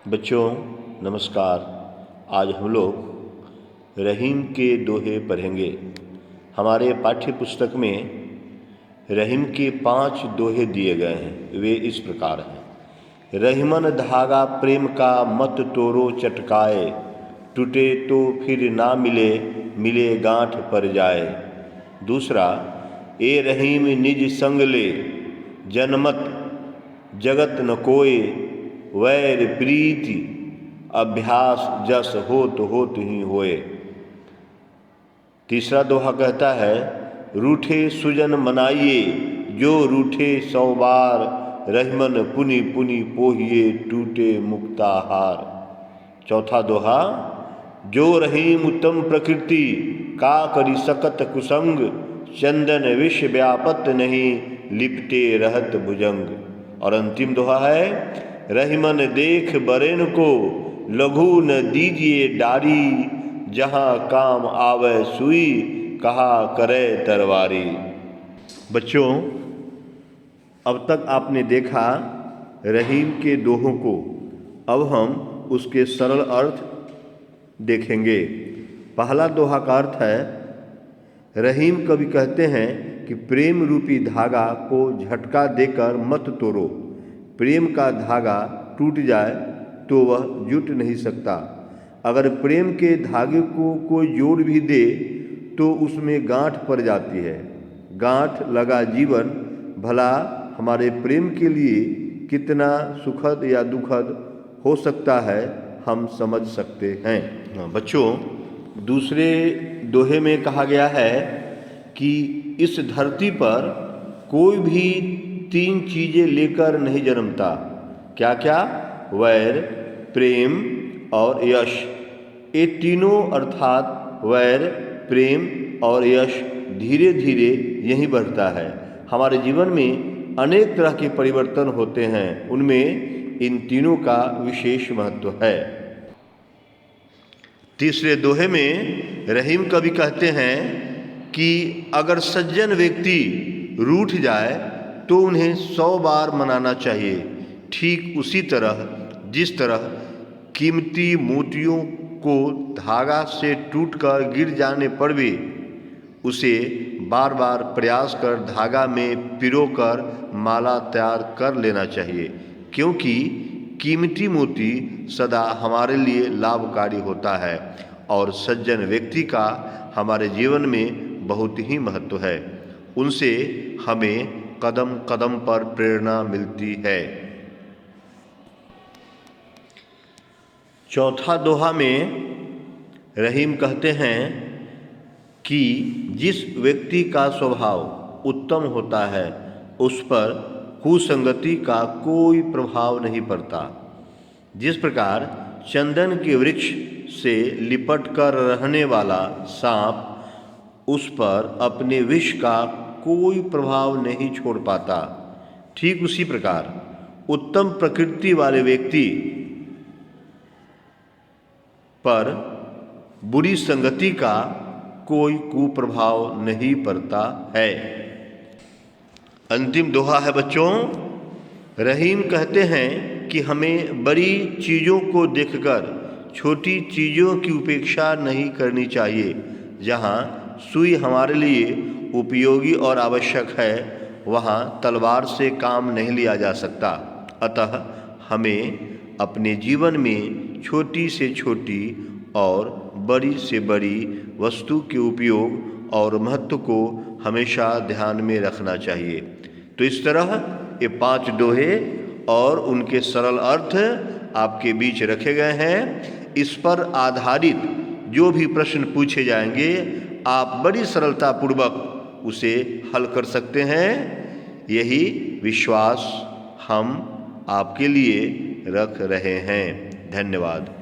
बच्चों नमस्कार। आज हम लोग रहीम के दोहे पढ़ेंगे। हमारे पाठ्य पुस्तक में रहीम के 5 दोहे दिए गए हैं। वे इस प्रकार हैं। रहीमन धागा प्रेम का मत तोड़ो चटकाए, टूटे तो फिर ना मिले, मिले गांठ पर जाए। दूसरा, ए रहीम निज संग ले, जनमत जगत न कोय, वैर प्रीति अभ्यास जस होत ही होए। तीसरा दोहा कहता है, रूठे सुजन मनाइए, जो रूठे 100 बार, रहीमन पुनि पुनि पोहिए, टूटे मुक्ताहार। चौथा दोहा, जो रहीम उत्तम प्रकृति, का करी सकत कुसंग, चंदन विष व्यापत नहीं, लिपटे रहत भुजंग। और अंतिम दोहा है, रहीमन देख बरेन को, लघु न दीजिए डारी, जहाँ काम आवे सुई, कहा करे तरवारी। बच्चों, अब तक आपने देखा रहीम के दोहों को। अब हम उसके सरल अर्थ देखेंगे। पहला दोहा का अर्थ है, रहीम कवि कहते हैं कि प्रेम रूपी धागा को झटका देकर मत तोड़ो। प्रेम का धागा टूट जाए तो वह जुट नहीं सकता। अगर प्रेम के धागे को कोई जोड़ भी दे तो उसमें गांठ पड़ जाती है। गांठ लगा जीवन भला हमारे प्रेम के लिए कितना सुखद या दुखद हो सकता है, हम समझ सकते हैं। बच्चों, दूसरे दोहे में कहा गया है कि इस धरती पर कोई भी 3 चीज़ें लेकर नहीं जन्मता। क्या क्या? वैर, प्रेम और यश। ये तीनों अर्थात वैर, प्रेम और यश धीरे धीरे यही बढ़ता है। हमारे जीवन में अनेक तरह के परिवर्तन होते हैं, उनमें इन तीनों का विशेष महत्व है। तीसरे दोहे में रहीम कवि कहते हैं कि अगर सज्जन व्यक्ति रूठ जाए तो उन्हें 100 बार मनाना चाहिए। ठीक उसी तरह जिस तरह कीमती मोतियों को धागा से टूटकर गिर जाने पर भी उसे बार बार प्रयास कर धागा में पिरोकर माला तैयार कर लेना चाहिए, क्योंकि कीमती मोती सदा हमारे लिए लाभकारी होता है और सज्जन व्यक्ति का हमारे जीवन में बहुत ही महत्व है। उनसे हमें कदम कदम पर प्रेरणा मिलती है। चौथा दोहा में रहीम कहते हैं कि जिस व्यक्ति का स्वभाव उत्तम होता है उस पर कुसंगति का कोई प्रभाव नहीं पड़ता। जिस प्रकार चंदन के वृक्ष से लिपट कर रहने वाला सांप उस पर अपने विष का कोई प्रभाव नहीं छोड़ पाता, ठीक उसी प्रकार उत्तम प्रकृति वाले व्यक्ति पर बुरी संगति का कोई कुप्रभाव नहीं पड़ता है। अंतिम दोहा है बच्चों, रहीम कहते हैं कि हमें बड़ी चीज़ों को देखकर छोटी चीज़ों की उपेक्षा नहीं करनी चाहिए। जहाँ सुई हमारे लिए उपयोगी और आवश्यक है, वहाँ तलवार से काम नहीं लिया जा सकता। अतः हमें अपने जीवन में छोटी से छोटी और बड़ी से बड़ी वस्तु के उपयोग और महत्व को हमेशा ध्यान में रखना चाहिए। तो इस तरह ये 5 दोहे और उनके सरल अर्थ आपके बीच रखे गए हैं। इस पर आधारित जो भी प्रश्न पूछे जाएंगे, आप बड़ी सरलता पूर्वक उसे हल कर सकते हैं। यही विश्वास हम आपके लिए रख रहे हैं। धन्यवाद।